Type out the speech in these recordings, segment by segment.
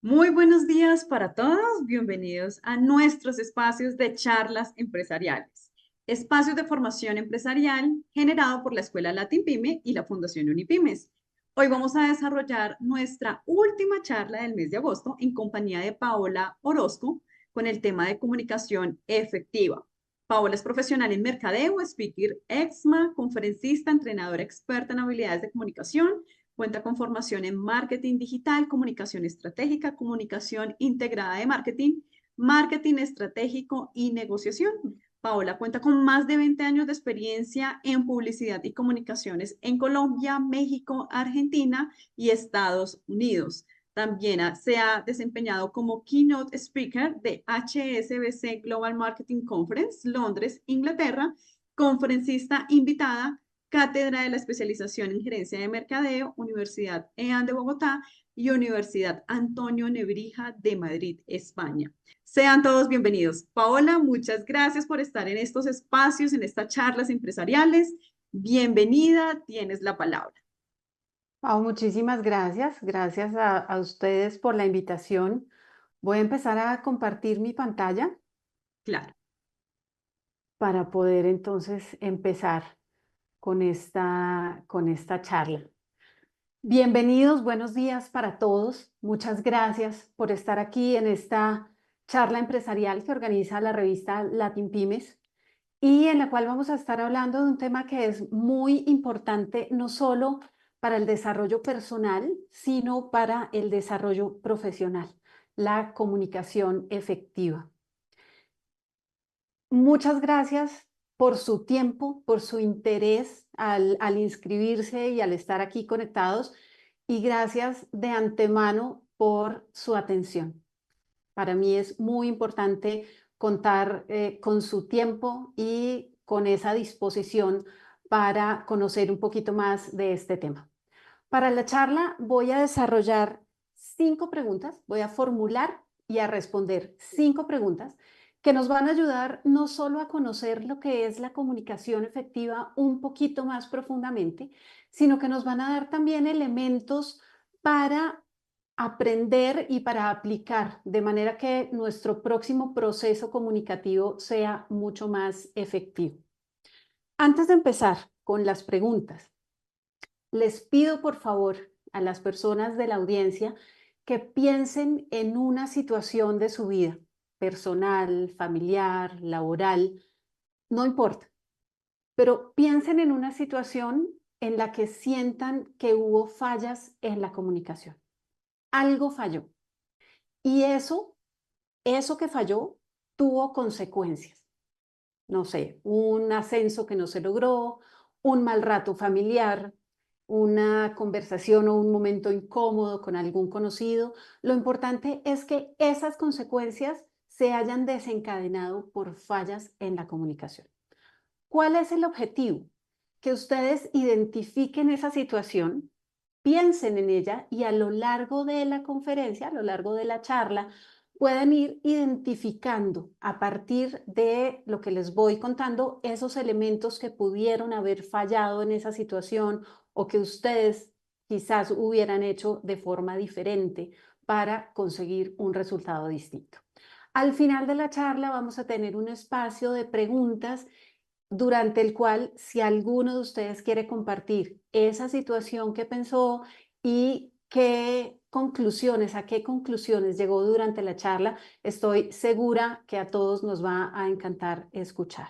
Muy buenos días para todos. Bienvenidos a nuestros espacios de charlas empresariales. Espacios de formación empresarial generado por la Escuela Latin Pyme y la Fundación Unipymes. Hoy vamos a desarrollar nuestra última charla del mes de agosto en compañía de Paola Orozco con el tema de comunicación efectiva. Paola es profesional en mercadeo, speaker EXMA, conferencista, entrenadora experta en habilidades de comunicación. Cuenta con formación en marketing digital, comunicación estratégica, comunicación integrada de marketing, marketing estratégico y negociación. Paola cuenta con más de 20 años de experiencia en publicidad y comunicaciones en Colombia, México, Argentina y Estados Unidos. También se ha desempeñado como keynote speaker de HSBC Global Marketing Conference, Londres, Inglaterra, conferencista invitada, Cátedra de la Especialización en Gerencia de Mercadeo, Universidad EAN de Bogotá y Universidad Antonio Nebrija de Madrid, España. Sean todos bienvenidos. Paola, muchas gracias por estar en estos espacios, en estas charlas empresariales. Bienvenida, tienes la palabra. Muchísimas gracias. Gracias a ustedes por la invitación. Voy a empezar a compartir mi pantalla Claro. para poder entonces empezar con esta charla. Bienvenidos, buenos días para todos. Muchas gracias por estar aquí en esta charla empresarial que organiza la revista Latin Pymes y en la cual vamos a estar hablando de un tema que es muy importante, no solo para el desarrollo personal, sino para el desarrollo profesional, la comunicación efectiva. Muchas gracias por su tiempo, por su interés al inscribirse y al estar aquí conectados, y gracias de antemano por su atención. Para mí es muy importante contar con su tiempo y con esa disposición para conocer un poquito más de este tema. Para la charla voy a desarrollar 5 preguntas, voy a formular y a responder 5 preguntas que nos van a ayudar no solo a conocer lo que es la comunicación efectiva un poquito más profundamente, sino que nos van a dar también elementos para aprender y para aplicar, de manera que nuestro próximo proceso comunicativo sea mucho más efectivo. Antes de empezar con las preguntas, les pido por favor a las personas de la audiencia que piensen en una situación de su vida, personal, familiar, laboral, no importa, pero piensen en una situación en la que sientan que hubo fallas en la comunicación. Algo falló. Y eso que falló tuvo consecuencias. No sé, un ascenso que no se logró, un mal rato familiar, una conversación o un momento incómodo con algún conocido. Lo importante es que esas consecuencias se hayan desencadenado por fallas en la comunicación. ¿Cuál es el objetivo? Que ustedes identifiquen esa situación, piensen en ella y a lo largo de la conferencia, a lo largo de la charla, puedan ir identificando a partir de lo que les voy contando esos elementos que pudieron haber fallado en esa situación o que ustedes quizás hubieran hecho de forma diferente para conseguir un resultado distinto. Al final de la charla vamos a tener un espacio de preguntas durante el cual, si alguno de ustedes quiere compartir esa situación que pensó y a qué conclusiones llegó durante la charla, estoy segura que a todos nos va a encantar escuchar.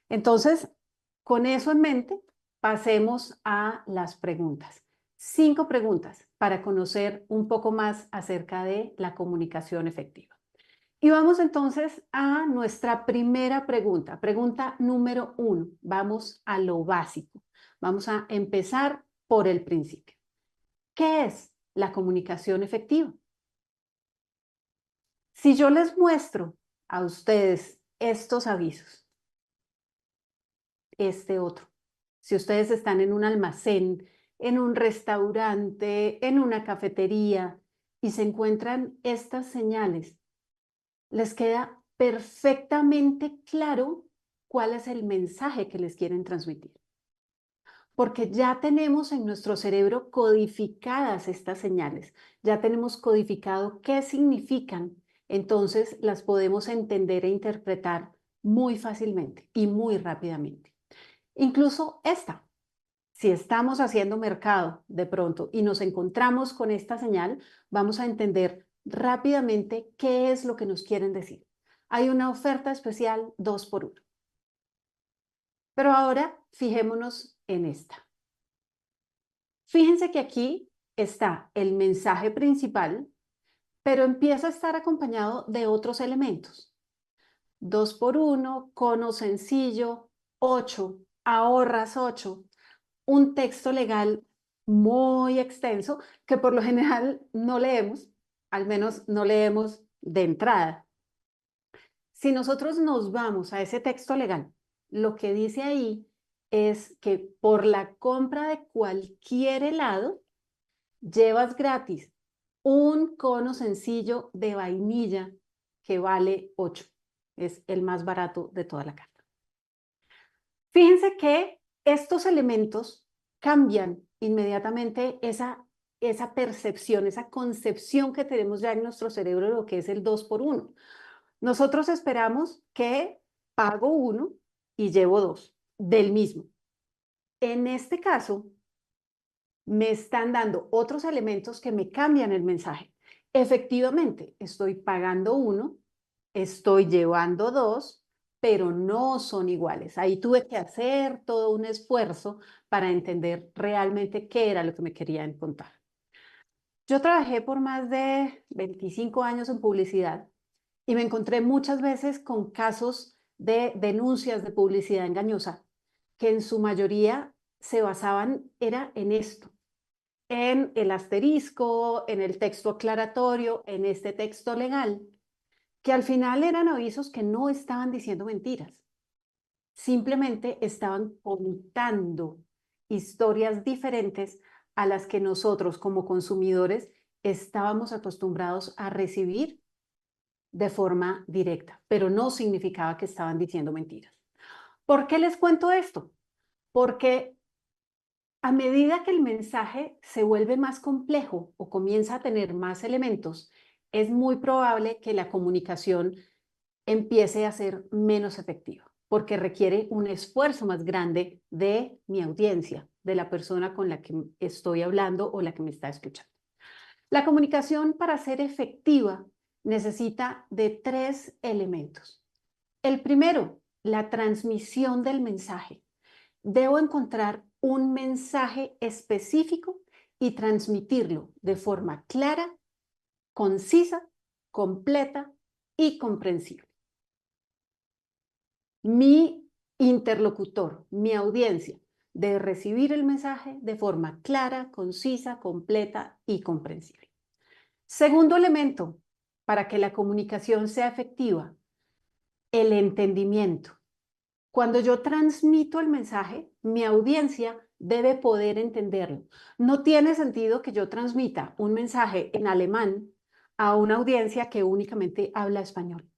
Entonces, con eso en mente, pasemos a las preguntas. 5 preguntas para conocer un poco más acerca de la comunicación efectiva. Y vamos entonces a nuestra primera pregunta, pregunta número 1. Vamos a lo básico. Vamos a empezar por el principio. ¿Qué es la comunicación efectiva? Si yo les muestro a ustedes estos avisos, este otro, si ustedes están en un almacén, en un restaurante, en una cafetería y se encuentran estas señales, les queda perfectamente claro cuál es el mensaje que les quieren transmitir. porque ya tenemos en nuestro cerebro codificadas estas señales, ya tenemos codificado qué significan, entonces las podemos entender e interpretar muy fácilmente y muy rápidamente. Incluso esta, si estamos haciendo mercado de pronto y nos encontramos con esta señal, vamos a entender rápidamente qué es lo que nos quieren decir. Hay una oferta especial 2 por 1. Pero ahora fijémonos en esta. Fíjense que aquí está el mensaje principal, pero empieza a estar acompañado de otros elementos. 2 por 1, cono sencillo, 8, ahorras 8, un texto legal muy extenso que por lo general no leemos, al menos no leemos de entrada. Si nosotros nos vamos a ese texto legal, lo que dice ahí es que por la compra de cualquier helado, llevas gratis un cono sencillo de vainilla que vale 8. Es el más barato de toda la carta. Fíjense que estos elementos cambian inmediatamente esa percepción, esa concepción que tenemos ya en nuestro cerebro de lo que es el 2 por 1. Nosotros esperamos que pago 1 y llevo 2 del mismo. En este caso, me están dando otros elementos que me cambian el mensaje. Efectivamente, estoy pagando 1, estoy llevando 2, pero no son iguales. Ahí tuve que hacer todo un esfuerzo para entender realmente qué era lo que me querían contar. Yo trabajé por más de 25 años en publicidad y me encontré muchas veces con casos de denuncias de publicidad engañosa que en su mayoría se basaban era en esto, en el asterisco, en el texto aclaratorio, en este texto legal, que al final eran avisos que no estaban diciendo mentiras, simplemente estaban contando historias diferentes a las que nosotros como consumidores estábamos acostumbrados a recibir de forma directa, pero no significaba que estaban diciendo mentiras. ¿Por qué les cuento esto? Porque a medida que el mensaje se vuelve más complejo o comienza a tener más elementos, es muy probable que la comunicación empiece a ser menos efectiva, porque requiere un esfuerzo más grande de mi audiencia, de la persona con la que estoy hablando o la que me está escuchando. La comunicación, para ser efectiva, necesita de 3 elementos. El primero, la transmisión del mensaje. Debo encontrar un mensaje específico y transmitirlo de forma clara, concisa, completa y comprensible. Mi interlocutor, mi audiencia, debe recibir el mensaje de forma clara, concisa, completa y comprensible. Segundo elemento, para que la comunicación sea efectiva, el entendimiento. Cuando yo transmito el mensaje, mi audiencia debe poder entenderlo. No tiene sentido que yo transmita un mensaje en alemán a una audiencia que únicamente habla español,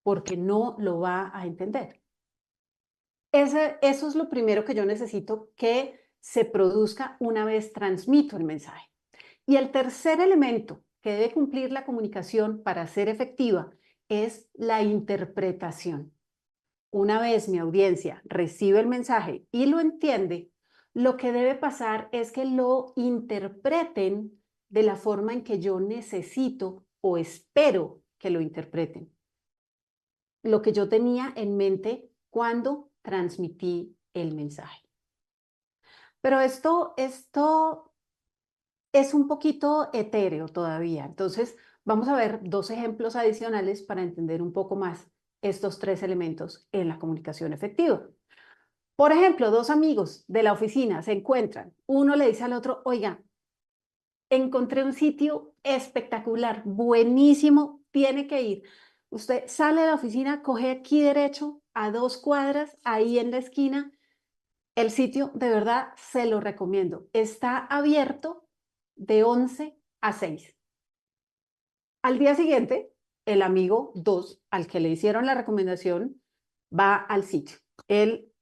porque no lo va a entender. Eso es lo primero que yo necesito que se produzca una vez transmito el mensaje. Y el tercer elemento que debe cumplir la comunicación para ser efectiva es la interpretación. Una vez mi audiencia recibe el mensaje y lo entiende, lo que debe pasar es que lo interpreten de la forma en que yo necesito o espero que lo interpreten. Lo que yo tenía en mente cuando transmití el mensaje. Pero esto es un poquito etéreo todavía. Entonces, vamos a ver 2 ejemplos adicionales para entender un poco más estos 3 elementos en la comunicación efectiva. Por ejemplo, 2 amigos de la oficina se encuentran. Uno le dice al otro, oiga, encontré un sitio espectacular, buenísimo, tiene que ir. Usted sale de la oficina, coge aquí derecho a 2 cuadras, ahí en la esquina. El sitio, de verdad, se lo recomiendo. Está abierto de 11 a 6. Al día siguiente, el amigo 2, al que le hicieron la recomendación, va al sitio. Él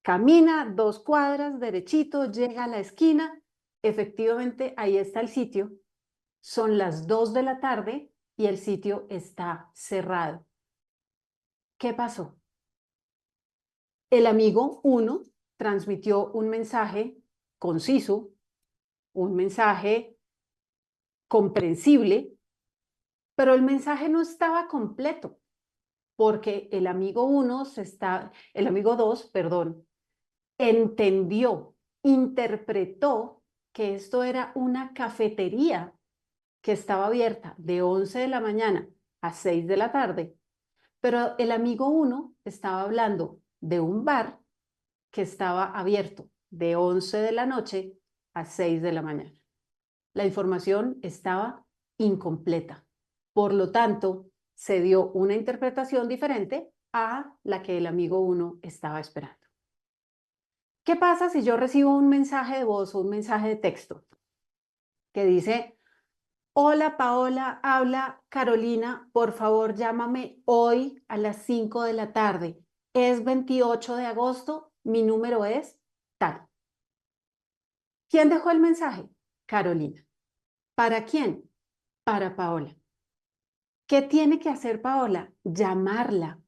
Camina 2 cuadras derechito, llega a la esquina, efectivamente ahí está el sitio, son las 2 de la tarde y el sitio está cerrado. ¿Qué pasó? El amigo 1 transmitió un mensaje conciso, un mensaje comprensible, pero el mensaje no estaba completo, porque el amigo 2, perdón, entendió, interpretó que esto era una cafetería que estaba abierta de 11 de la mañana a 6 de la tarde, pero el amigo 1 estaba hablando de un bar que estaba abierto de 11 de la noche a 6 de la mañana. La información estaba incompleta. Por lo tanto, se dio una interpretación diferente a la que el amigo 1 estaba esperando. ¿Qué pasa si yo recibo un mensaje de voz o un mensaje de texto que dice: hola Paola, habla Carolina, por favor llámame hoy a las 5 de la tarde. Es 28 de agosto, mi número es tal. ¿Quién dejó el mensaje? Carolina. ¿Para quién? Para Paola. ¿Qué tiene que hacer Paola? Llamarla.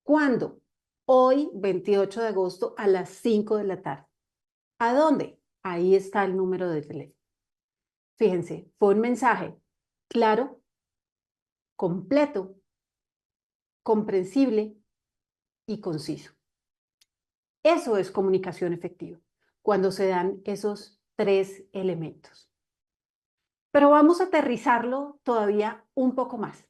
¿Cuándo? Hoy, 28 de agosto, a las 5 de la tarde. ¿A dónde? Ahí está el número de teléfono. Fíjense, fue un mensaje claro, completo, comprensible y conciso. Eso es comunicación efectiva, cuando se dan esos 3 elementos. Pero vamos a aterrizarlo todavía un poco más.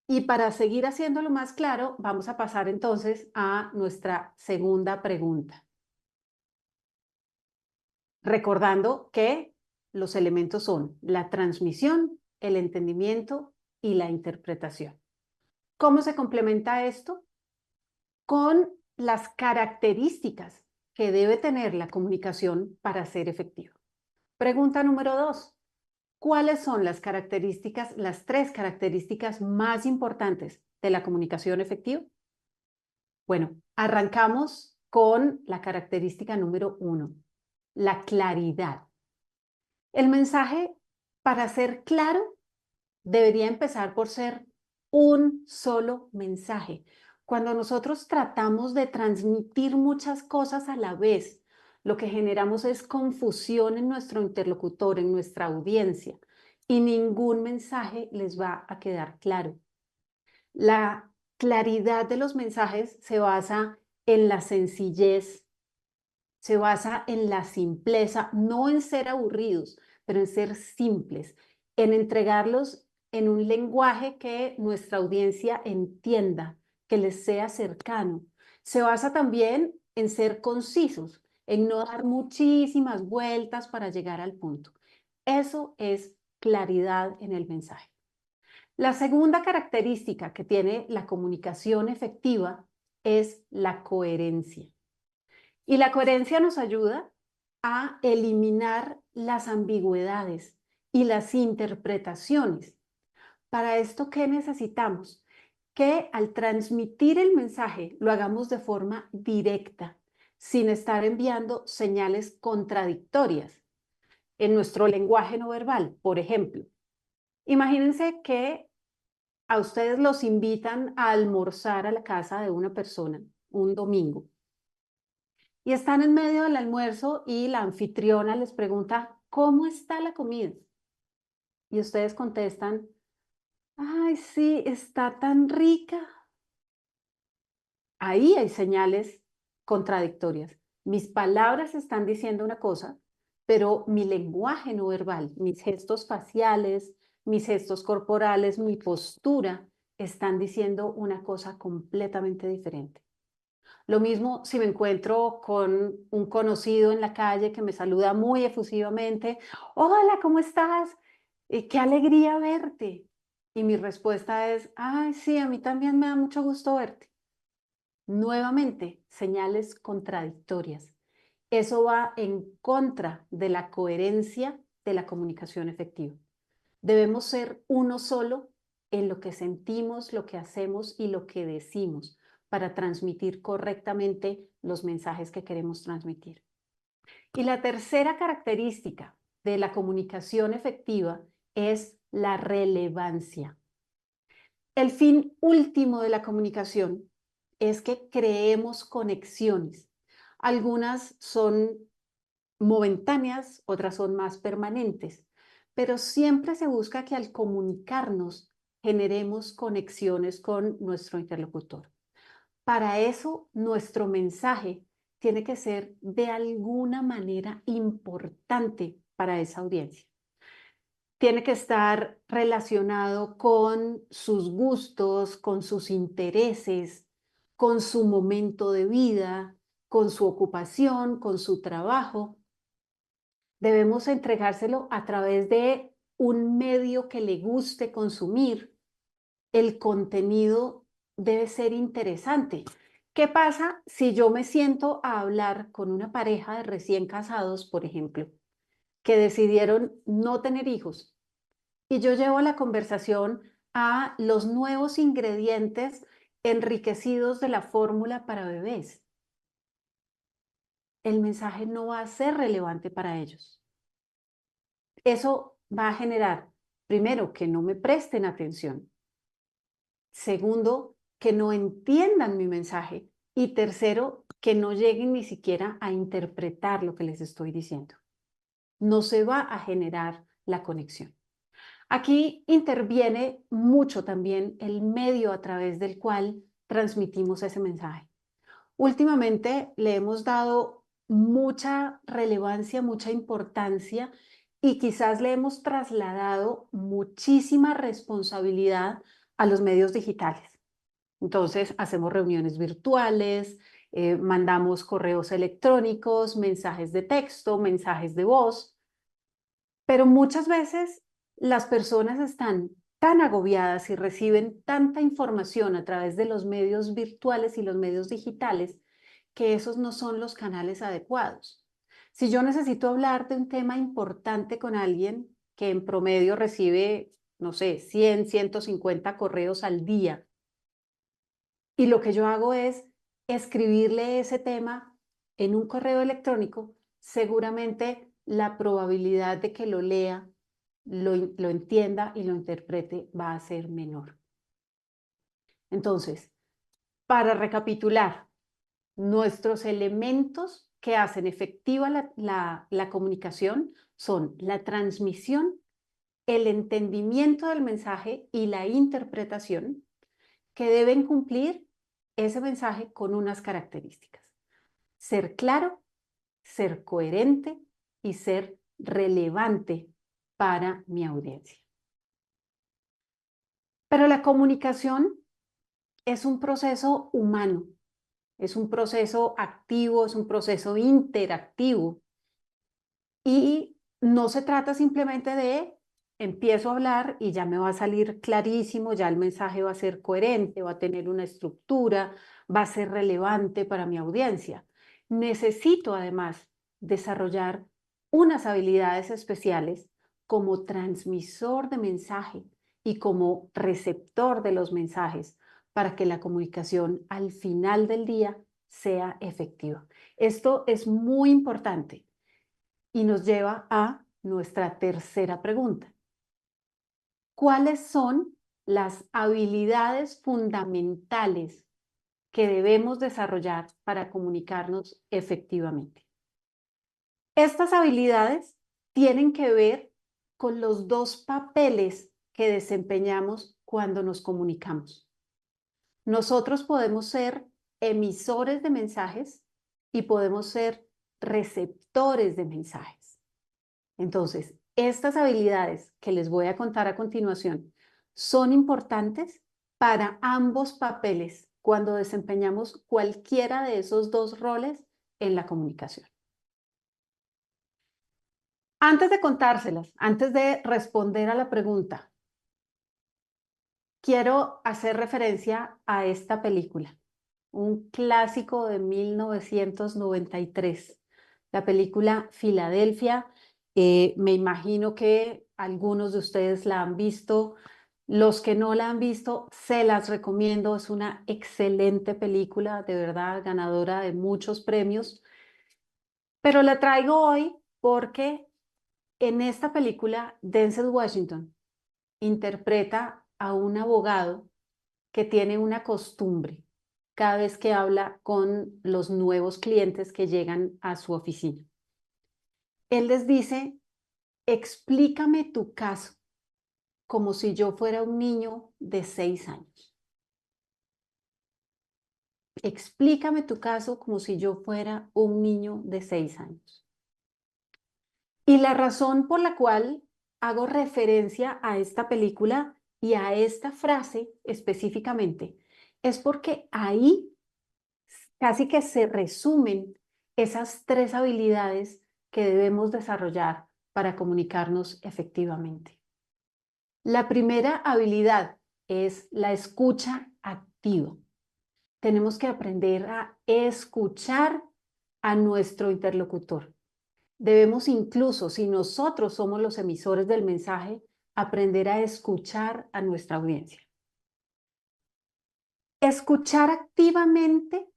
Y para seguir haciéndolo más claro, vamos a pasar entonces a nuestra segunda pregunta. Recordando que los elementos son la transmisión, el entendimiento y la interpretación. ¿Cómo se complementa esto? Con las características que debe tener la comunicación para ser efectiva. Pregunta número 2. ¿Cuáles son las 3 características más importantes de la comunicación efectiva? Bueno, arrancamos con la característica número 1, la claridad. El mensaje, para ser claro, debería empezar por ser un solo mensaje. Cuando nosotros tratamos de transmitir muchas cosas a la vez, lo que generamos es confusión en nuestro interlocutor, en nuestra audiencia, y ningún mensaje les va a quedar claro. La claridad de los mensajes se basa en la sencillez, se basa en la simpleza, no en ser aburridos, pero en ser simples, en entregarlos en un lenguaje que nuestra audiencia entienda, que les sea cercano. Se basa también en ser concisos, en no dar muchísimas vueltas para llegar al punto. Eso es claridad en el mensaje. La segunda característica que tiene la comunicación efectiva es la coherencia. Y la coherencia nos ayuda a eliminar las ambigüedades y las interpretaciones. Para esto, ¿qué necesitamos? Que al transmitir el mensaje lo hagamos de forma directa, sin estar enviando señales contradictorias en nuestro lenguaje no verbal. Por ejemplo, imagínense que a ustedes los invitan a almorzar a la casa de una persona un domingo. Y están en medio del almuerzo y la anfitriona les pregunta: ¿cómo está la comida? Y ustedes contestan: ay, sí, está tan rica. Ahí hay señales contradictorias. Mis palabras están diciendo una cosa, pero mi lenguaje no verbal, mis gestos faciales, mis gestos corporales, mi postura, están diciendo una cosa completamente diferente. Lo mismo si me encuentro con un conocido en la calle que me saluda muy efusivamente: hola, ¿cómo estás? Qué alegría verte. Y mi respuesta es: ay, sí, a mí también me da mucho gusto verte. Nuevamente, señales contradictorias. Eso va en contra de la coherencia de la comunicación efectiva. Debemos ser uno solo en lo que sentimos, lo que hacemos y lo que decimos, para transmitir correctamente los mensajes que queremos transmitir. Y la tercera característica de la comunicación efectiva es la relevancia. El fin último de la comunicación es que creemos conexiones. Algunas son momentáneas, otras son más permanentes, pero siempre se busca que al comunicarnos generemos conexiones con nuestro interlocutor. Para eso, nuestro mensaje tiene que ser de alguna manera importante para esa audiencia. Tiene que estar relacionado con sus gustos, con sus intereses, con su momento de vida, con su ocupación, con su trabajo. Debemos entregárselo a través de un medio que le guste consumir. El contenido debe ser interesante. ¿Qué pasa si yo me siento a hablar con una pareja de recién casados, por ejemplo, que decidieron no tener hijos? Y yo llevo la conversación a los nuevos ingredientes enriquecidos de la fórmula para bebés. El mensaje no va a ser relevante para ellos. Eso va a generar, primero, que no me presten atención. Segundo, que no entiendan mi mensaje. Y tercero, que no lleguen ni siquiera a interpretar lo que les estoy diciendo. No se va a generar la conexión. Aquí interviene mucho también el medio a través del cual transmitimos ese mensaje. Últimamente le hemos dado mucha relevancia, mucha importancia y quizás le hemos trasladado muchísima responsabilidad a los medios digitales. Entonces, hacemos reuniones virtuales, mandamos correos electrónicos, mensajes de texto, mensajes de voz, pero muchas veces las personas están tan agobiadas y reciben tanta información a través de los medios virtuales y los medios digitales que esos no son los canales adecuados. Si yo necesito hablar de un tema importante con alguien que en promedio recibe, no sé, 100, 150 correos al día, y lo que yo hago es escribirle ese tema en un correo electrónico, seguramente la probabilidad de que lo lea, lo entienda y lo interprete va a ser menor. Entonces, para recapitular, nuestros elementos que hacen efectiva la comunicación son la transmisión, el entendimiento del mensaje y la interpretación, que deben cumplir ese mensaje con unas características: ser claro, ser coherente y ser relevante para mi audiencia. Pero la comunicación es un proceso humano, es un proceso activo, es un proceso interactivo. Y no se trata simplemente de empiezo a hablar y ya me va a salir clarísimo, ya el mensaje va a ser coherente, va a tener una estructura, va a ser relevante para mi audiencia. Necesito además desarrollar unas habilidades especiales como transmisor de mensaje y como receptor de los mensajes para que la comunicación al final del día sea efectiva. Esto es muy importante y nos lleva a nuestra tercera pregunta. ¿Cuáles son las habilidades fundamentales que debemos desarrollar para comunicarnos efectivamente? Estas habilidades tienen que ver con los dos papeles que desempeñamos cuando nos comunicamos. Nosotros podemos ser emisores de mensajes y podemos ser receptores de mensajes. Entonces, estas habilidades que les voy a contar a continuación son importantes para ambos papeles cuando desempeñamos cualquiera de esos dos roles en la comunicación. Antes de contárselas, antes de responder a la pregunta, quiero hacer referencia a esta película, un clásico de 1993, la película Filadelfia. Me imagino que algunos de ustedes la han visto. Los que no la han visto, se las recomiendo. Es una excelente película, de verdad, ganadora de muchos premios. Pero la traigo hoy porque en esta película, Denzel Washington interpreta a un abogado que tiene una costumbre cada vez que habla con los nuevos clientes que llegan a su oficina. Él les dice, explícame tu caso como si yo fuera un niño de 6 años. Explícame tu caso como si yo fuera un niño de 6 años. Y la razón por la cual hago referencia a esta película y a esta frase específicamente es porque ahí casi que se resumen esas 3 habilidades que debemos desarrollar para comunicarnos efectivamente. La primera habilidad es la escucha activa. Tenemos que aprender a escuchar a nuestro interlocutor. Debemos incluso, si nosotros somos los emisores del mensaje, aprender a escuchar a nuestra audiencia. Escuchar activamente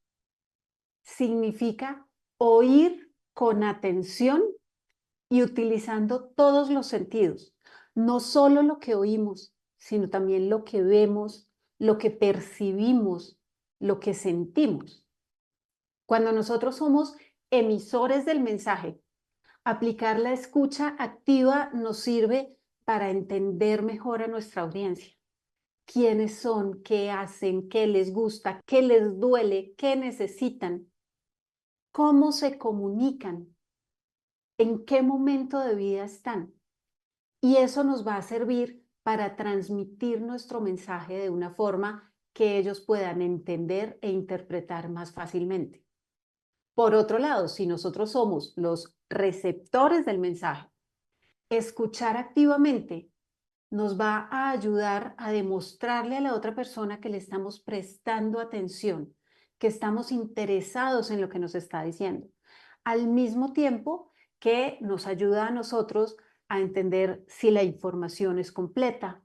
significa oír con atención y utilizando todos los sentidos, no solo lo que oímos, sino también lo que vemos, lo que percibimos, lo que sentimos. Cuando nosotros somos emisores del mensaje, aplicar la escucha activa nos sirve para entender mejor a nuestra audiencia. ¿Quiénes son? ¿Qué hacen? ¿Qué les gusta? ¿Qué les duele? ¿Qué necesitan? ¿Cómo se comunican? ¿En qué momento de vida están? Y eso nos va a servir para transmitir nuestro mensaje de una forma que ellos puedan entender e interpretar más fácilmente. Por otro lado, si nosotros somos los receptores del mensaje, escuchar activamente nos va a ayudar a demostrarle a la otra persona que le estamos prestando atención, que estamos interesados en lo que nos está diciendo, al mismo tiempo que nos ayuda a nosotros a entender si la información es completa,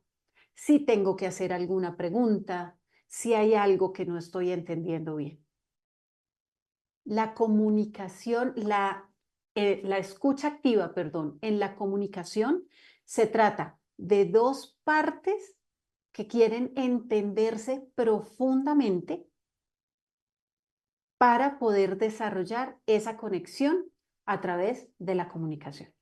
si tengo que hacer alguna pregunta, si hay algo que no estoy entendiendo bien. La comunicación, la escucha activa, perdón, en la comunicación se trata de 2 partes que quieren entenderse profundamente para poder desarrollar esa conexión a través de la comunicación.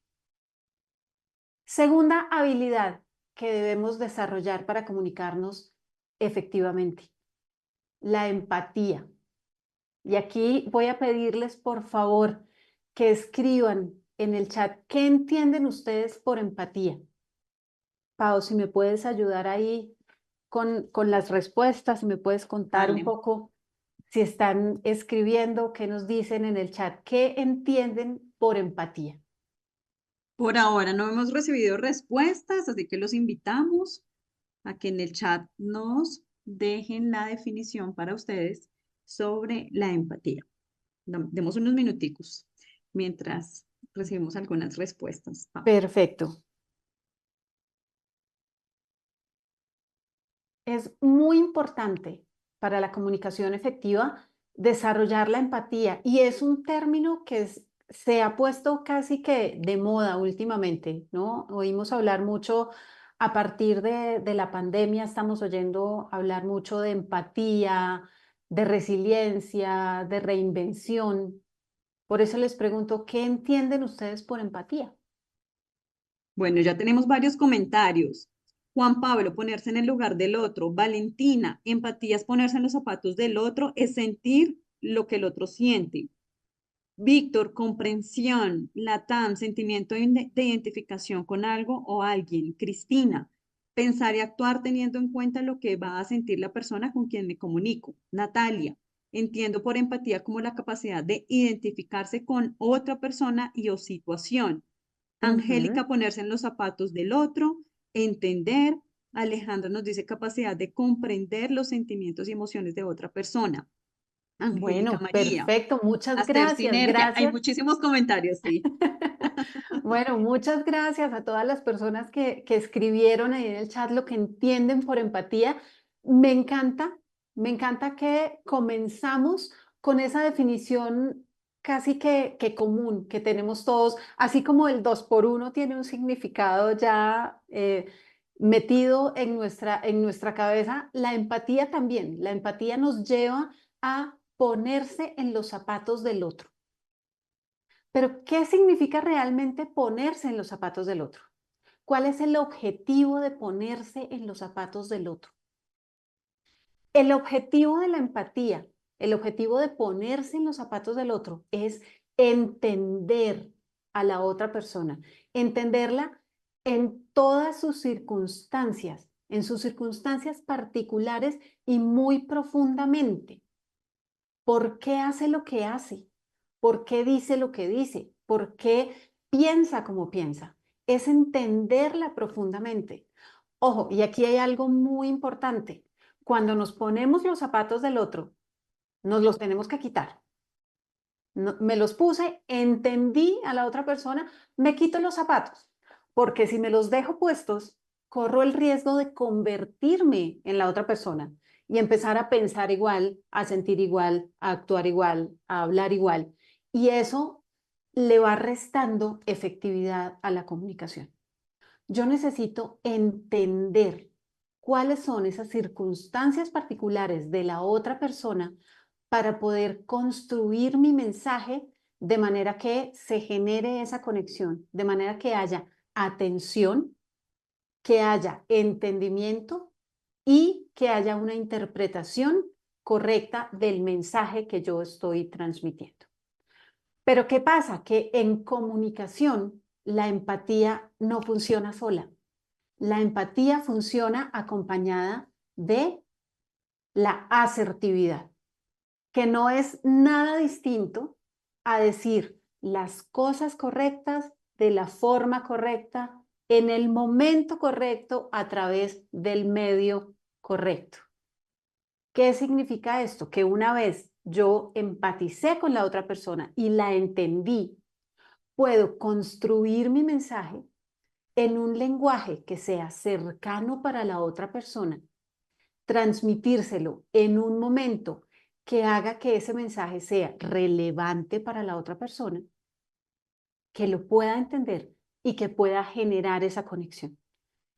Segunda habilidad que debemos desarrollar para comunicarnos efectivamente, la empatía. Y aquí voy a pedirles, por favor, que escriban en el chat qué entienden ustedes por empatía. Pau, si me puedes ayudar ahí con las respuestas, si me puedes contar un Vale. poco si están escribiendo, qué nos dicen en el chat, qué entienden por empatía. Por ahora no hemos recibido respuestas, así que los invitamos a que en el chat nos dejen la definición para ustedes sobre la empatía. Demos unos minuticos mientras recibimos algunas respuestas. Perfecto. Es muy importante para la comunicación efectiva desarrollar la empatía y es un término que se ha puesto casi que de moda últimamente, ¿no? Oímos hablar mucho a partir de la pandemia, estamos oyendo hablar mucho de empatía, de resiliencia, de reinvención. Por eso les pregunto, ¿qué entienden ustedes por empatía? Bueno, ya tenemos varios comentarios. Juan Pablo, ponerse en el lugar del otro. Valentina, empatía es ponerse en los zapatos del otro, es sentir lo que el otro siente. Víctor, comprensión. Latam, sentimiento de identificación con algo o alguien. Cristina, pensar y actuar teniendo en cuenta lo que va a sentir la persona con quien me comunico. Natalia, entiendo por empatía como la capacidad de identificarse con otra persona y o situación. Ujú. Angélica, ponerse en los zapatos del otro, entender. Alejandra nos dice capacidad de comprender los sentimientos y emociones de otra persona. Angélica Bueno, María, perfecto, muchas hacer gracias, sinergia. Hay gracias. muchísimos comentarios, sí. Bueno, muchas gracias a todas las personas que escribieron ahí en el chat lo que entienden por empatía. Me encanta, me encanta que comenzamos con esa definición casi que común que tenemos todos, así como el 2 por 1 tiene un significado ya metido en nuestra cabeza, la empatía también. La empatía nos lleva a ponerse en los zapatos del otro. Pero, ¿qué significa realmente ponerse en los zapatos del otro? ¿Cuál es el objetivo de ponerse en los zapatos del otro? El objetivo de la empatía, el objetivo de ponerse en los zapatos del otro es entender a la otra persona, entenderla en todas sus circunstancias, en sus circunstancias particulares y muy profundamente. ¿Por qué hace lo que hace? ¿Por qué dice lo que dice? ¿Por qué piensa como piensa? Es entenderla profundamente. Ojo, y aquí hay algo muy importante. Cuando nos ponemos los zapatos del otro, nos los tenemos que quitar. Me los puse, entendí a la otra persona, me quito los zapatos, porque si me los dejo puestos, corro el riesgo de convertirme en la otra persona y empezar a pensar igual, a sentir igual, a actuar igual, a hablar igual. Y eso le va restando efectividad a la comunicación. Yo necesito entender cuáles son esas circunstancias particulares de la otra persona para poder construir mi mensaje de manera que se genere esa conexión, de manera que haya atención, que haya entendimiento y que haya una interpretación correcta del mensaje que yo estoy transmitiendo. Pero ¿qué pasa? Que en comunicación la empatía no funciona sola. La empatía funciona acompañada de la asertividad, que no es nada distinto a decir las cosas correctas de la forma correcta, en el momento correcto, a través del medio correcto. ¿Qué significa esto? Que una vez yo empaticé con la otra persona y la entendí, puedo construir mi mensaje en un lenguaje que sea cercano para la otra persona, transmitírselo en un momento que haga que ese mensaje sea relevante para la otra persona, que lo pueda entender y que pueda generar esa conexión.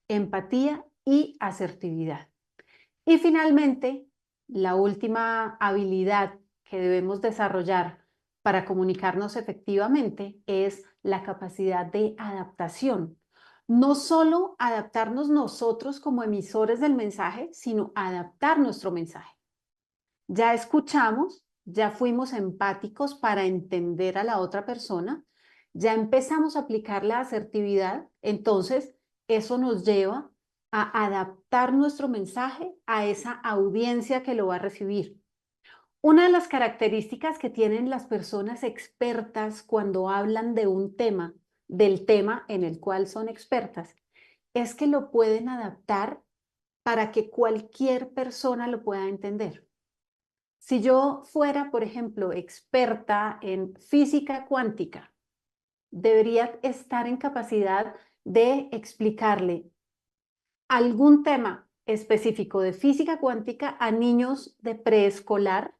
Empatía y asertividad. Y finalmente, la última habilidad que debemos desarrollar para comunicarnos efectivamente es la capacidad de adaptación. No solo adaptarnos nosotros como emisores del mensaje, sino adaptar nuestro mensaje. Ya escuchamos, ya fuimos empáticos para entender a la otra persona, ya empezamos a aplicar la asertividad, entonces eso nos lleva a adaptar nuestro mensaje a esa audiencia que lo va a recibir. Una de las características que tienen las personas expertas cuando hablan de un tema, del tema en el cual son expertas, es que lo pueden adaptar para que cualquier persona lo pueda entender. Si yo fuera, por ejemplo, experta en física cuántica, debería estar en capacidad de explicarle algún tema específico de física cuántica a niños de preescolar,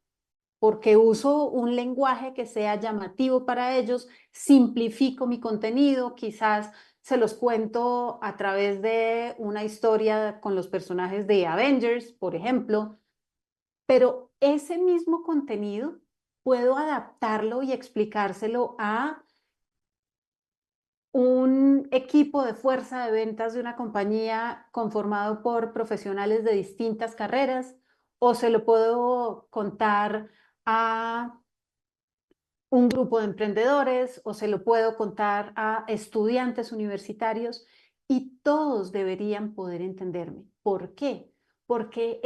porque uso un lenguaje que sea llamativo para ellos, simplifico mi contenido, quizás se los cuento a través de una historia con los personajes de Avengers, por ejemplo, pero ese mismo contenido puedo adaptarlo y explicárselo a un equipo de fuerza de ventas de una compañía conformado por profesionales de distintas carreras, o se lo puedo contar a un grupo de emprendedores, o se lo puedo contar a estudiantes universitarios, y todos deberían poder entenderme. ¿Por qué? Porque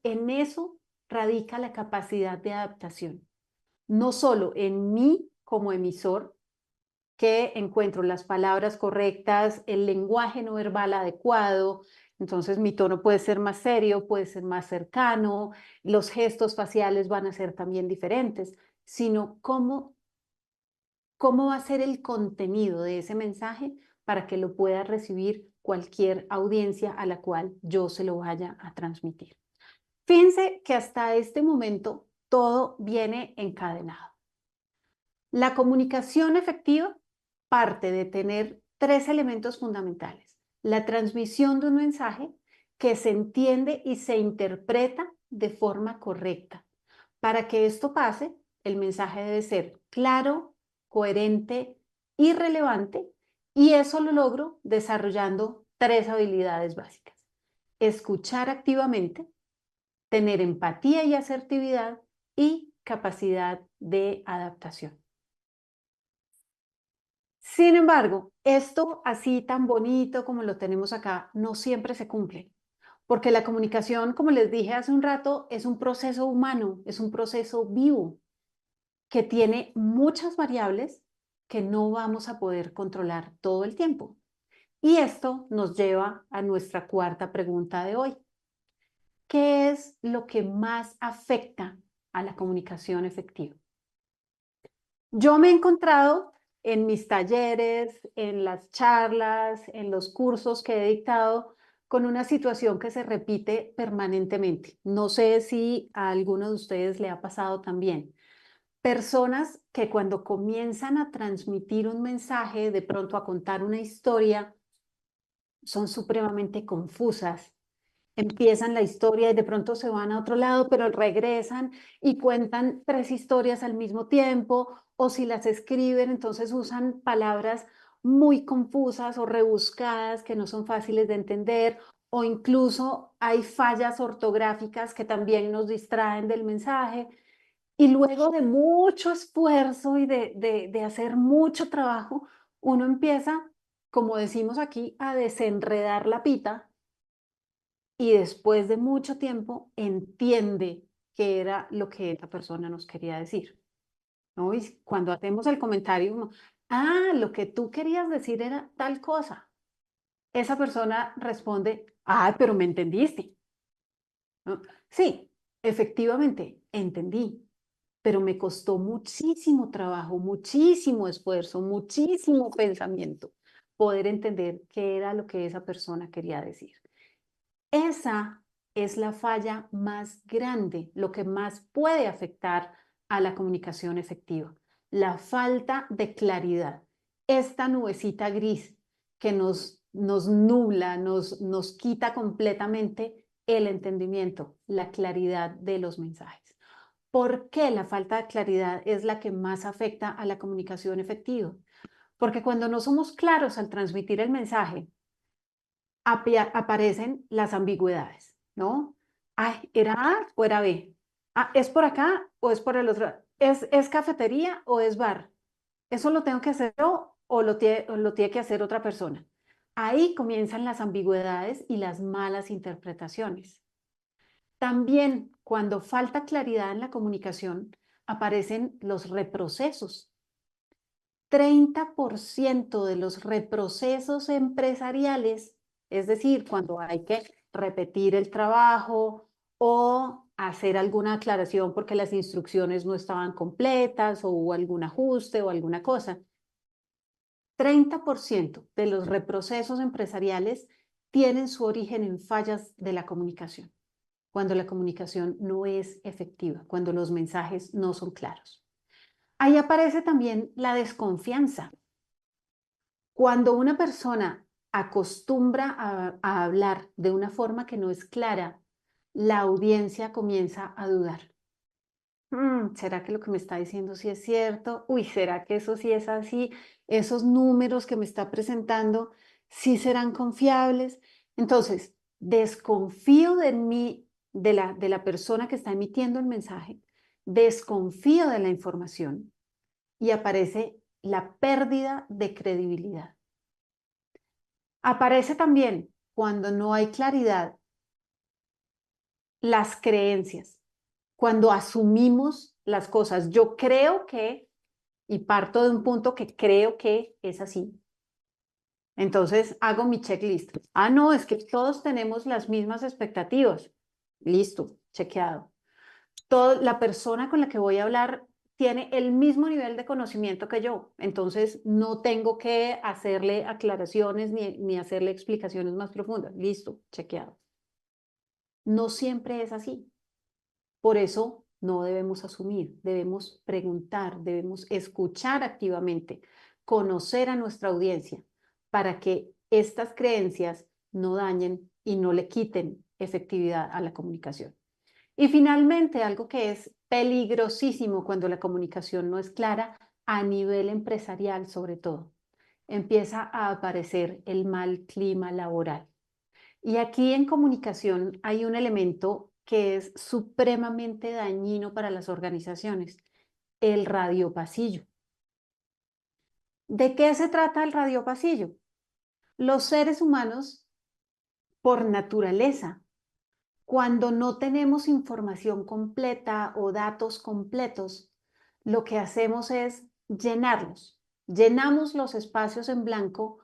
en eso radica la capacidad de adaptación. No solo en mí como emisor, que encuentro las palabras correctas, el lenguaje no verbal adecuado, entonces mi tono puede ser más serio, puede ser más cercano, los gestos faciales van a ser también diferentes, sino cómo cómo va a ser el contenido de ese mensaje para que lo pueda recibir cualquier audiencia a la cual yo se lo vaya a transmitir. Fíjense que hasta este momento todo viene encadenado. La comunicación efectiva parte de tener tres elementos fundamentales. La transmisión de un mensaje que se entiende y se interpreta de forma correcta. Para que esto pase, el mensaje debe ser claro, coherente y relevante, y eso lo logro desarrollando tres habilidades básicas. Escuchar activamente, tener empatía y asertividad y capacidad de adaptación. Sin embargo, esto así tan bonito como lo tenemos acá, no siempre se cumple, porque la comunicación, como les dije hace un rato, es un proceso humano, es un proceso vivo, que tiene muchas variables que no vamos a poder controlar todo el tiempo. Y esto nos lleva a nuestra cuarta pregunta de hoy. ¿Qué es lo que más afecta a la comunicación efectiva? Yo me he encontrado en mis talleres, en las charlas, en los cursos que he dictado, con una situación que se repite permanentemente. No sé si a alguno de ustedes le ha pasado también. Personas que cuando comienzan a transmitir un mensaje, de pronto a contar una historia, son supremamente confusas. Empiezan la historia y de pronto se van a otro lado, pero regresan y cuentan tres historias al mismo tiempo, o si las escriben, entonces usan palabras muy confusas o rebuscadas que no son fáciles de entender, o incluso hay fallas ortográficas que también nos distraen del mensaje. Y luego de mucho esfuerzo y de hacer mucho trabajo, uno empieza, como decimos aquí, a desenredar la pita y después de mucho tiempo entiende qué era lo que esta persona nos quería decir, ¿no? Y cuando hacemos el comentario, uno, lo que tú querías decir era tal cosa. Esa persona responde, pero me entendiste, ¿no? Sí, efectivamente, entendí, pero me costó muchísimo trabajo, muchísimo esfuerzo, muchísimo pensamiento poder entender qué era lo que esa persona quería decir. Esa es la falla más grande, lo que más puede afectar a la comunicación efectiva, la falta de claridad. Esta nubecita gris que nos nubla, nos quita completamente el entendimiento, la claridad de los mensajes. ¿Por qué la falta de claridad es la que más afecta a la comunicación efectiva? Porque cuando no somos claros al transmitir el mensaje, aparecen las ambigüedades, ¿no? Ay, ¿era A o era B? ¿Es por acá o es por el otro? ¿Es cafetería o es bar? ¿Eso lo tengo que hacer yo o lo tiene que hacer otra persona? Ahí comienzan las ambigüedades y las malas interpretaciones. También, cuando falta claridad en la comunicación, aparecen los reprocesos. 30% de los reprocesos empresariales, es decir, cuando hay que repetir el trabajo o hacer alguna aclaración porque las instrucciones no estaban completas o hubo algún ajuste o alguna cosa, 30% de los reprocesos empresariales tienen su origen en fallas de la comunicación, cuando la comunicación no es efectiva, cuando los mensajes no son claros. Ahí aparece también la desconfianza. Cuando una persona acostumbra a hablar de una forma que no es clara, la audiencia comienza a dudar. ¿Será que lo que me está diciendo sí es cierto? Uy, ¿será que eso sí es así? ¿Esos números que me está presentando sí serán confiables? Entonces, desconfío de mí, de la persona que está emitiendo el mensaje, desconfío de la información y aparece la pérdida de credibilidad. Aparece también, cuando no hay claridad, las creencias, cuando asumimos las cosas. Yo creo que, y parto de un punto que creo que es así. Entonces hago mi checklist. No, es que todos tenemos las mismas expectativas. Listo, chequeado. La persona con la que voy a hablar tiene el mismo nivel de conocimiento que yo, entonces no tengo que hacerle aclaraciones ni hacerle explicaciones más profundas. Listo, chequeado. No siempre es así. Por eso no debemos asumir, debemos preguntar, debemos escuchar activamente, conocer a nuestra audiencia para que estas creencias no dañen y no le quiten efectividad a la comunicación. Y finalmente, algo que es peligrosísimo cuando la comunicación no es clara, a nivel empresarial sobre todo, empieza a aparecer el mal clima laboral. Y aquí en comunicación hay un elemento que es supremamente dañino para las organizaciones, el radiopasillo. ¿De qué se trata el radiopasillo? Los seres humanos, por naturaleza, cuando no tenemos información completa o datos completos, lo que hacemos es llenarlos. Llenamos los espacios en blanco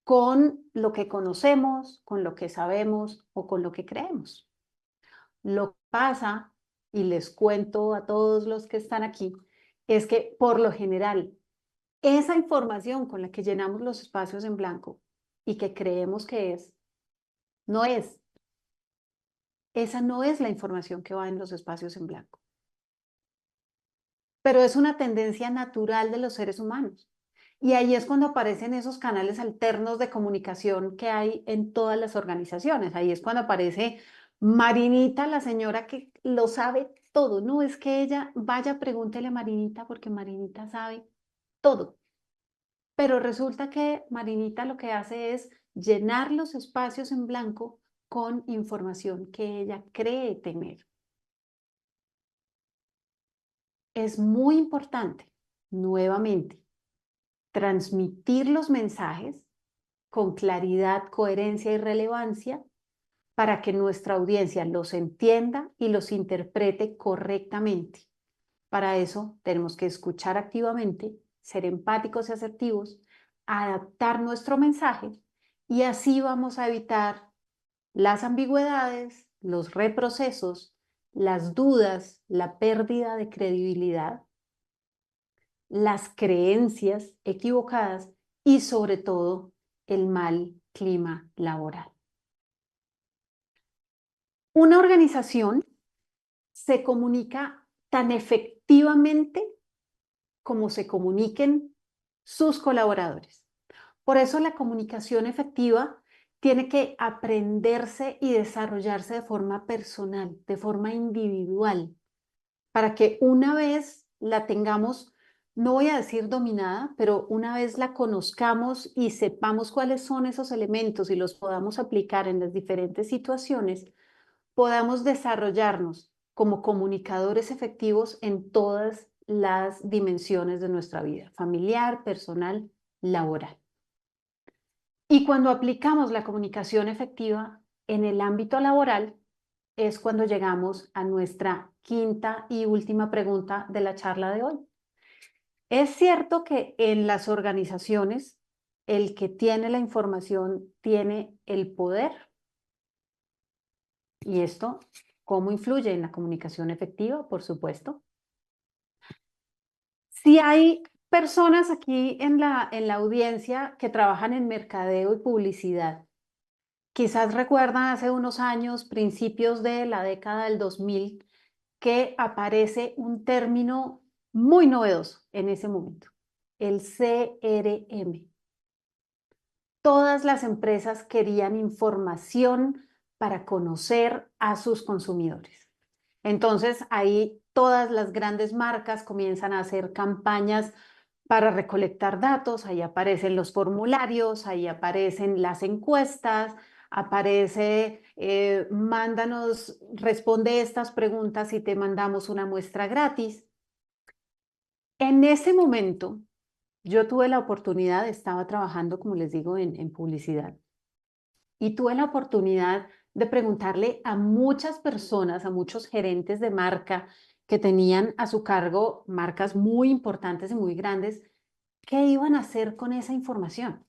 con lo que conocemos, con lo que sabemos o con lo que creemos. Lo que pasa, y les cuento a todos los que están aquí, es que por lo general, esa información con la que llenamos los espacios en blanco y que creemos que es, no es. Esa no es la información que va en los espacios en blanco. Pero es una tendencia natural de los seres humanos. Y ahí es cuando aparecen esos canales alternos de comunicación que hay en todas las organizaciones. Ahí es cuando aparece Marinita, la señora que lo sabe todo. No es que ella vaya, pregúntele a Marinita porque Marinita sabe todo. Pero resulta que Marinita lo que hace es llenar los espacios en blanco con información que ella cree tener. Es muy importante, nuevamente, transmitir los mensajes con claridad, coherencia y relevancia para que nuestra audiencia los entienda y los interprete correctamente. Para eso tenemos que escuchar activamente, ser empáticos y asertivos, adaptar nuestro mensaje y así vamos a evitar las ambigüedades, los reprocesos, las dudas, la pérdida de credibilidad, las creencias equivocadas y sobre todo el mal clima laboral. Una organización se comunica tan efectivamente como se comuniquen sus colaboradores. Por eso la comunicación efectiva tiene que aprenderse y desarrollarse de forma personal, de forma individual, para que una vez la tengamos, no voy a decir dominada, pero una vez la conozcamos y sepamos cuáles son esos elementos y los podamos aplicar en las diferentes situaciones, podamos desarrollarnos como comunicadores efectivos en todas las dimensiones de nuestra vida, familiar, personal, laboral. Y cuando aplicamos la comunicación efectiva en el ámbito laboral, es cuando llegamos a nuestra quinta y última pregunta de la charla de hoy. Es cierto que en las organizaciones el que tiene la información tiene el poder. ¿Y esto cómo influye en la comunicación efectiva? Por supuesto. Si hay personas aquí en la audiencia que trabajan en mercadeo y publicidad, quizás recuerdan hace unos años, principios de la década del 2000, que aparece un término muy novedoso en ese momento, el CRM. Todas las empresas querían información para conocer a sus consumidores. Entonces, ahí todas las grandes marcas comienzan a hacer campañas para recolectar datos, ahí aparecen los formularios, ahí aparecen las encuestas, aparece, mándanos, responde estas preguntas y te mandamos una muestra gratis. En ese momento, yo tuve la oportunidad, estaba trabajando, como les digo, en publicidad, y tuve la oportunidad de preguntarle a muchas personas, a muchos gerentes de marca que tenían a su cargo marcas muy importantes y muy grandes, qué iban a hacer con esa información.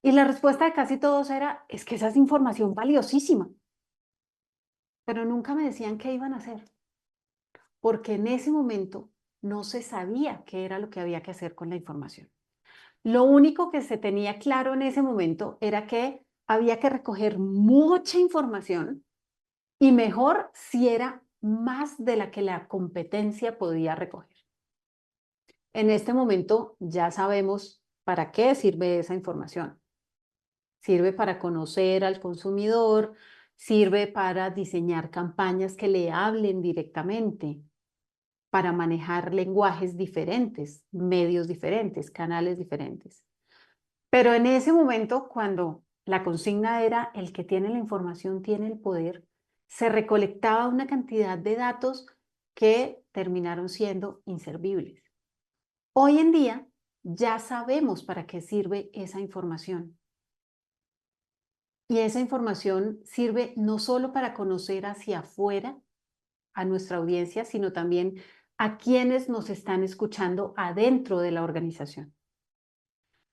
Y la respuesta de casi todos era, es que esa es información valiosísima, pero nunca me decían qué iban a hacer, porque en ese momento no se sabía qué era lo que había que hacer con la información. Lo único que se tenía claro en ese momento era que había que recoger mucha información y mejor si era más de la que la competencia podía recoger. En este momento ya sabemos para qué sirve esa información. Sirve para conocer al consumidor, sirve para diseñar campañas que le hablen directamente, para manejar lenguajes diferentes, medios diferentes, canales diferentes. Pero en ese momento, cuando la consigna era el que tiene la información tiene el poder, se recolectaba una cantidad de datos que terminaron siendo inservibles. Hoy en día ya sabemos para qué sirve esa información. Y esa información sirve no solo para conocer hacia afuera a nuestra audiencia, sino también a quienes nos están escuchando adentro de la organización.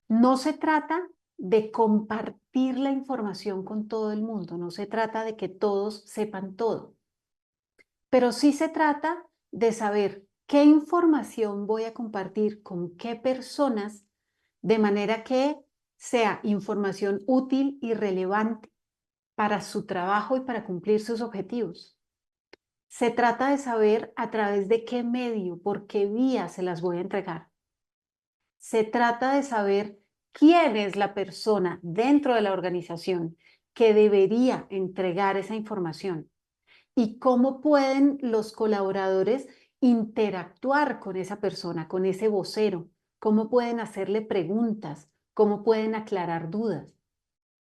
No se trata de compartir la información con todo el mundo, no se trata de que todos sepan todo, pero sí se trata de saber qué información voy a compartir con qué personas, de manera que sea información útil y relevante para su trabajo y para cumplir sus objetivos. Se trata de saber a través de qué medio, por qué vía se las voy a entregar. Se trata de saber quién es la persona dentro de la organización que debería entregar esa información y cómo pueden los colaboradores interactuar con esa persona, con ese vocero, cómo pueden hacerle preguntas, cómo pueden aclarar dudas.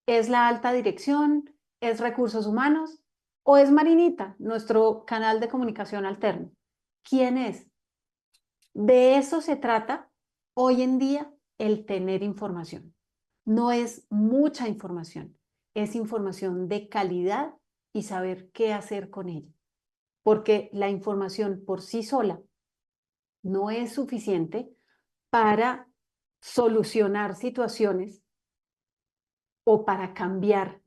¿Es la alta dirección? ¿Es recursos humanos? ¿O es Marinita, nuestro canal de comunicación alterno? ¿Quién es? De eso se trata hoy en día el tener información. No es mucha información, es información de calidad y saber qué hacer con ella. Porque la información por sí sola no es suficiente para solucionar situaciones o para cambiar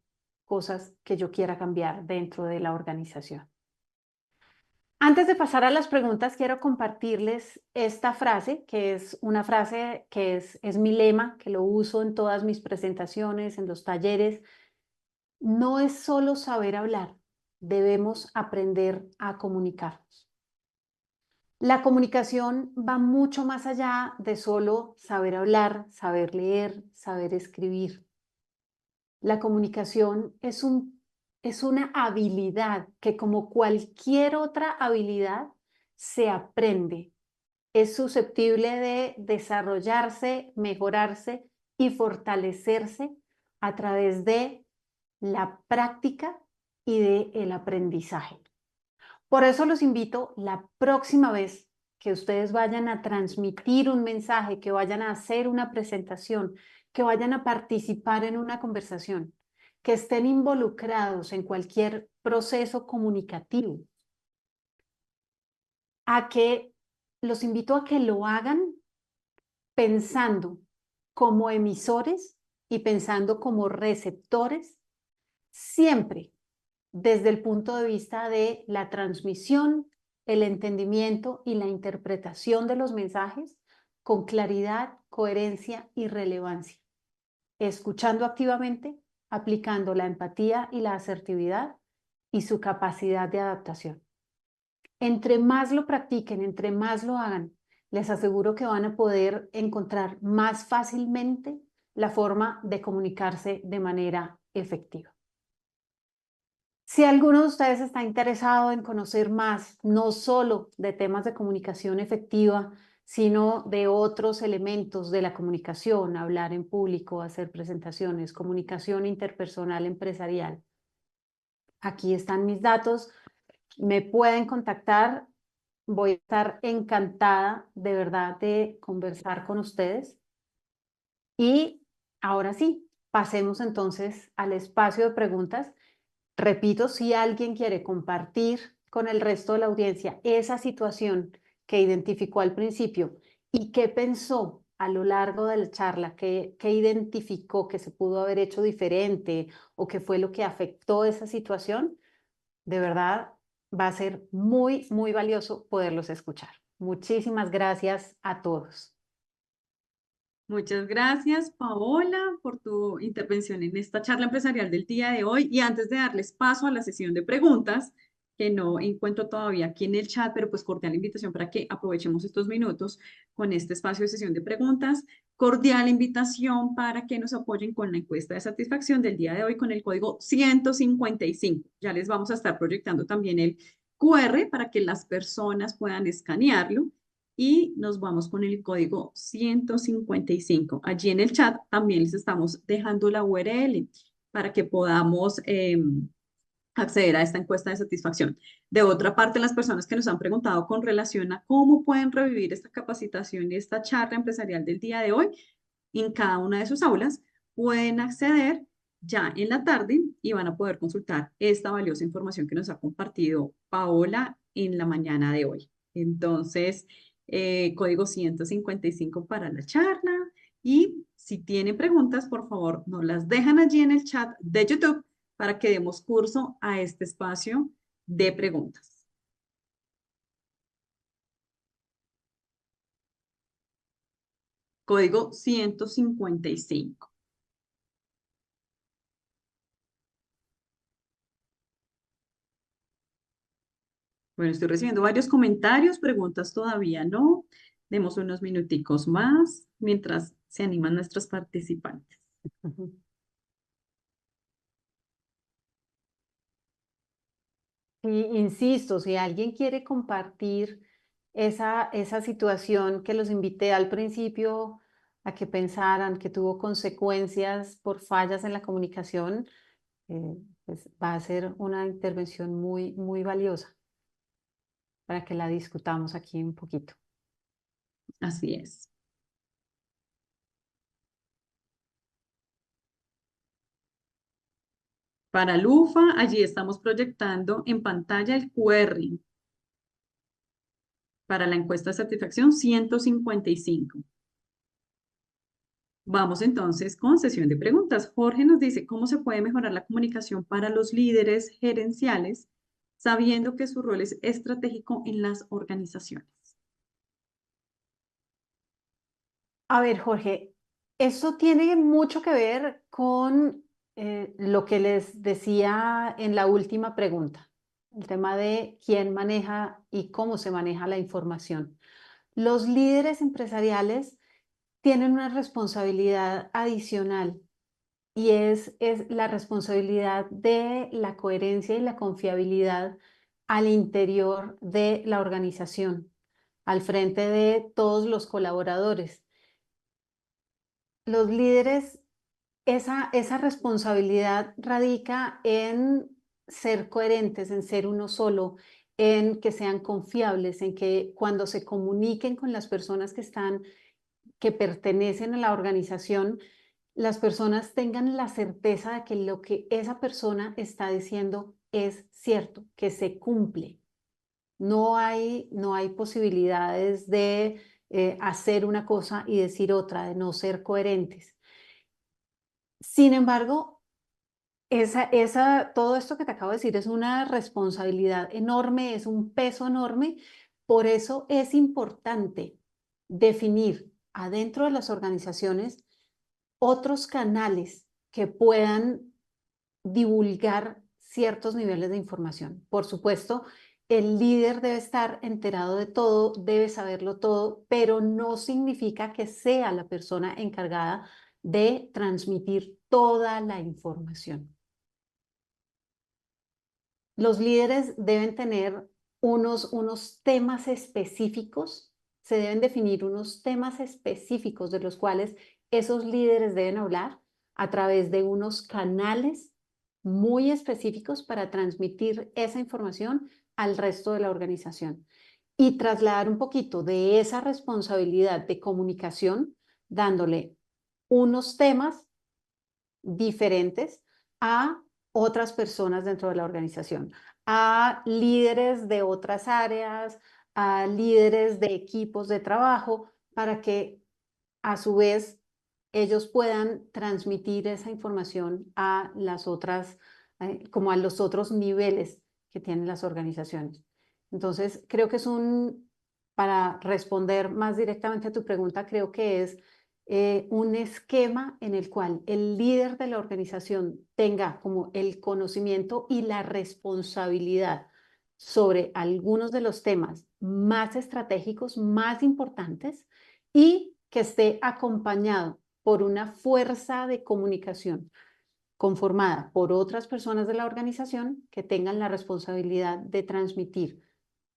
cosas que yo quiera cambiar dentro de la organización. Antes de pasar a las preguntas, quiero compartirles esta frase, que es una frase que es mi lema, que lo uso en todas mis presentaciones, en los talleres. No es solo saber hablar, debemos aprender a comunicarnos. La comunicación va mucho más allá de solo saber hablar, saber leer, saber escribir. La comunicación es una habilidad que, como cualquier otra habilidad, se aprende. Es susceptible de desarrollarse, mejorarse y fortalecerse a través de la práctica y del aprendizaje. Por eso los invito la próxima vez que ustedes vayan a transmitir un mensaje, que vayan a hacer una presentación, que vayan a participar en una conversación, que estén involucrados en cualquier proceso comunicativo, a que los invito a que lo hagan pensando como emisores y pensando como receptores, siempre desde el punto de vista de la transmisión, el entendimiento y la interpretación de los mensajes con claridad, coherencia y relevancia, escuchando activamente, aplicando la empatía y la asertividad y su capacidad de adaptación. Entre más lo practiquen, entre más lo hagan, les aseguro que van a poder encontrar más fácilmente la forma de comunicarse de manera efectiva. Si alguno de ustedes está interesado en conocer más, no solo de temas de comunicación efectiva, sino de otros elementos de la comunicación, hablar en público, hacer presentaciones, comunicación interpersonal empresarial, aquí están mis datos, me pueden contactar, voy a estar encantada de verdad de conversar con ustedes. Y ahora sí, pasemos entonces al espacio de preguntas. Repito, si alguien quiere compartir con el resto de la audiencia esa situación que identificó al principio y qué pensó a lo largo de la charla, qué identificó que se pudo haber hecho diferente o qué fue lo que afectó esa situación, de verdad va a ser muy, muy valioso poderlos escuchar. Muchísimas gracias a todos. Muchas gracias, Paola, por tu intervención en esta charla empresarial del día de hoy. Y antes de darles paso a la sesión de preguntas, que no encuentro todavía aquí en el chat, pero pues cordial invitación para que aprovechemos estos minutos con este espacio de sesión de preguntas. Cordial invitación para que nos apoyen con la encuesta de satisfacción del día de hoy con el código 155. Ya les vamos a estar proyectando también el QR para que las personas puedan escanearlo y nos vamos con el código 155. Allí en el chat también les estamos dejando la URL para que podamos acceder a esta encuesta de satisfacción. De otra parte, las personas que nos han preguntado con relación a cómo pueden revivir esta capacitación y esta charla empresarial del día de hoy, en cada una de sus aulas pueden acceder ya en la tarde y van a poder consultar esta valiosa información que nos ha compartido Paola en la mañana de hoy. Entonces, código 155 para la charla y si tienen preguntas, por favor, nos las dejan allí en el chat de YouTube para que demos curso a este espacio de preguntas. Código 155. Bueno, estoy recibiendo varios comentarios, preguntas todavía no. Demos unos minuticos más mientras se animan nuestros participantes. Y insisto, si alguien quiere compartir esa situación que los invité al principio a que pensaran que tuvo consecuencias por fallas en la comunicación, pues va a ser una intervención muy valiosa para que la discutamos aquí un poquito. Así es. Para Lufa, allí estamos proyectando en pantalla el QR para la encuesta de satisfacción 155. Vamos entonces con sesión de preguntas. Jorge nos dice cómo se puede mejorar la comunicación para los líderes gerenciales, sabiendo que su rol es estratégico en las organizaciones. A ver, Jorge, eso tiene mucho que ver con lo que les decía en la última pregunta, el tema de quién maneja y cómo se maneja la información. Los líderes empresariales tienen una responsabilidad adicional y es la responsabilidad de la coherencia y la confiabilidad al interior de la organización, al frente de todos los colaboradores. Los líderes, esa responsabilidad radica en ser coherentes, en ser uno solo, en que sean confiables, en que cuando se comuniquen con las personas que pertenecen a la organización, las personas tengan la certeza de que lo que esa persona está diciendo es cierto, que se cumple. No hay posibilidades de hacer una cosa y decir otra, de no ser coherentes. Sin embargo, todo esto que te acabo de decir es una responsabilidad enorme, es un peso enorme. Por eso es importante definir adentro de las organizaciones otros canales que puedan divulgar ciertos niveles de información. Por supuesto, el líder debe estar enterado de todo, debe saberlo todo, pero no significa que sea la persona encargada de transmitir toda la información. Los líderes deben tener unos temas específicos, se deben definir unos temas específicos de los cuales esos líderes deben hablar a través de unos canales muy específicos para transmitir esa información al resto de la organización y trasladar un poquito de esa responsabilidad de comunicación, dándole unos temas diferentes a otras personas dentro de la organización, a líderes de otras áreas, a líderes de equipos de trabajo, para que a su vez ellos puedan transmitir esa información a las otras, como a los otros niveles que tienen las organizaciones. Entonces, creo que es para responder más directamente a tu pregunta, creo que es un esquema en el cual el líder de la organización tenga como el conocimiento y la responsabilidad sobre algunos de los temas más estratégicos, más importantes, y que esté acompañado por una fuerza de comunicación conformada por otras personas de la organización que tengan la responsabilidad de transmitir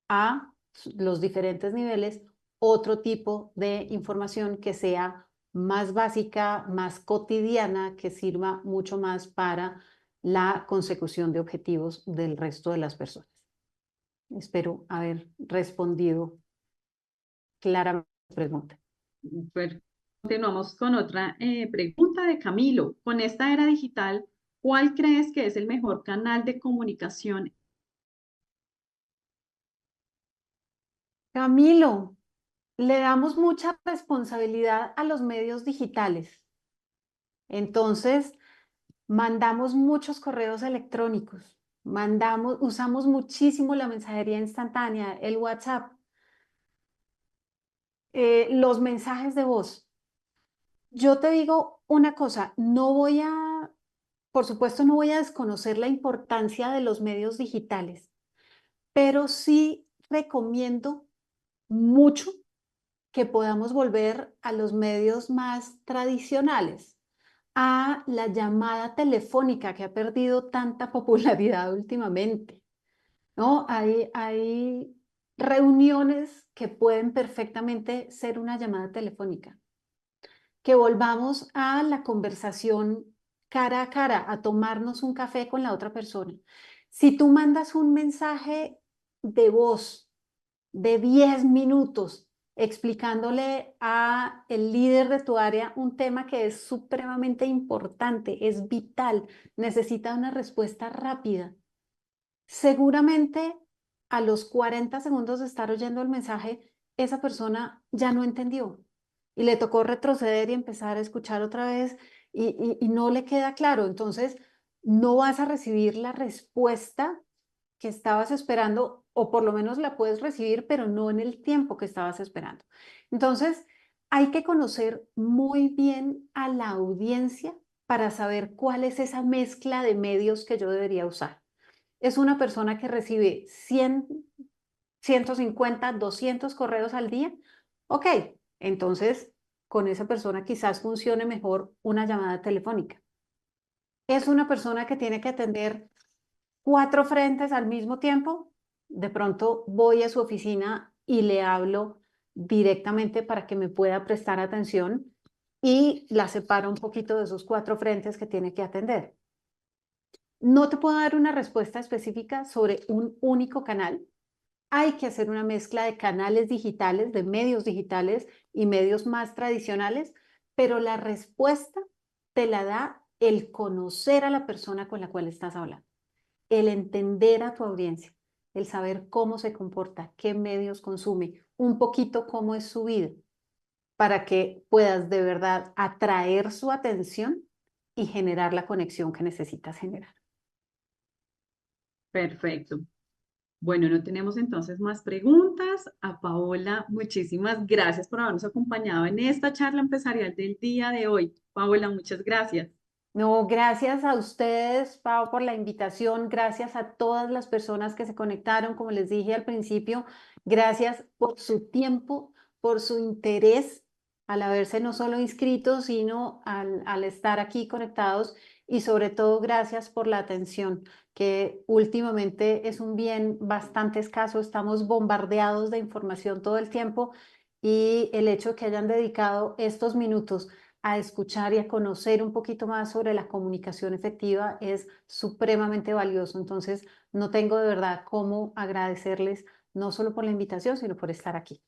a los diferentes niveles otro tipo de información que sea más básica, más cotidiana, que sirva mucho más para la consecución de objetivos del resto de las personas. Espero haber respondido claramente a la pregunta. Bueno, continuamos con otra pregunta de Camilo. Con esta era digital, ¿cuál crees que es el mejor canal de comunicación? Camilo, le damos mucha responsabilidad a los medios digitales. Entonces, mandamos muchos correos electrónicos, usamos muchísimo la mensajería instantánea, el WhatsApp, los mensajes de voz. Yo te digo una cosa, por supuesto, no voy a desconocer la importancia de los medios digitales, pero sí recomiendo mucho que podamos volver a los medios más tradicionales, a la llamada telefónica que ha perdido tanta popularidad últimamente, ¿no? Hay reuniones que pueden perfectamente ser una llamada telefónica, que volvamos a la conversación cara a cara, a tomarnos un café con la otra persona. Si tú mandas un mensaje de voz de 10 minutos explicándole a el líder de tu área un tema que es supremamente importante, es vital, necesita una respuesta rápida. Seguramente a los 40 segundos de estar oyendo el mensaje, esa persona ya no entendió y le tocó retroceder y empezar a escuchar otra vez y no le queda claro. Entonces, no vas a recibir la respuesta que estabas esperando, o por lo menos la puedes recibir, pero no en el tiempo que estabas esperando. Entonces, hay que conocer muy bien a la audiencia para saber cuál es esa mezcla de medios que yo debería usar. Es una persona que recibe 100, 150, 200 correos al día. Ok, entonces con esa persona quizás funcione mejor una llamada telefónica. Es una persona que tiene que atender 4 frentes al mismo tiempo. De pronto voy a su oficina y le hablo directamente para que me pueda prestar atención y la separo un poquito de esos 4 frentes que tiene que atender. No te puedo dar una respuesta específica sobre un único canal. Hay que hacer una mezcla de canales digitales, de medios digitales y medios más tradicionales, pero la respuesta te la da el conocer a la persona con la cual estás hablando, el entender a tu audiencia, el saber cómo se comporta, qué medios consume, un poquito cómo es su vida, para que puedas de verdad atraer su atención y generar la conexión que necesitas generar. Perfecto. Bueno, no tenemos entonces más preguntas. A Paola, muchísimas gracias por habernos acompañado en esta charla empresarial del día de hoy. Paola, muchas gracias. No, gracias a ustedes, Pau, por la invitación. Gracias a todas las personas que se conectaron, como les dije al principio. Gracias por su tiempo, por su interés al haberse no solo inscrito, sino al estar aquí conectados. Y sobre todo, gracias por la atención, que últimamente es un bien bastante escaso. Estamos bombardeados de información todo el tiempo y el hecho de que hayan dedicado estos minutos a escuchar y a conocer un poquito más sobre la comunicación efectiva es supremamente valioso. Entonces, no tengo de verdad cómo agradecerles no solo por la invitación, sino por estar aquí.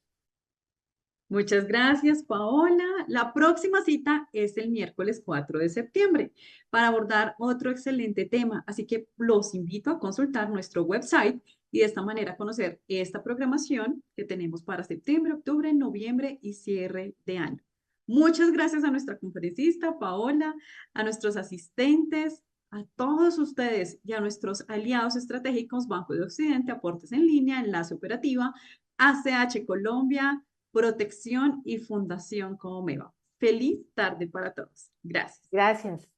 Muchas gracias, Paola. La próxima cita es el miércoles 4 de septiembre para abordar otro excelente tema. Así que los invito a consultar nuestro website y de esta manera conocer esta programación que tenemos para septiembre, octubre, noviembre y cierre de año. Muchas gracias a nuestra conferencista, Paola, a nuestros asistentes, a todos ustedes y a nuestros aliados estratégicos Banco de Occidente, Aportes en Línea, Enlace Operativa, ACH Colombia, Protección y Fundación Comeva. Feliz tarde para todos. Gracias. Gracias.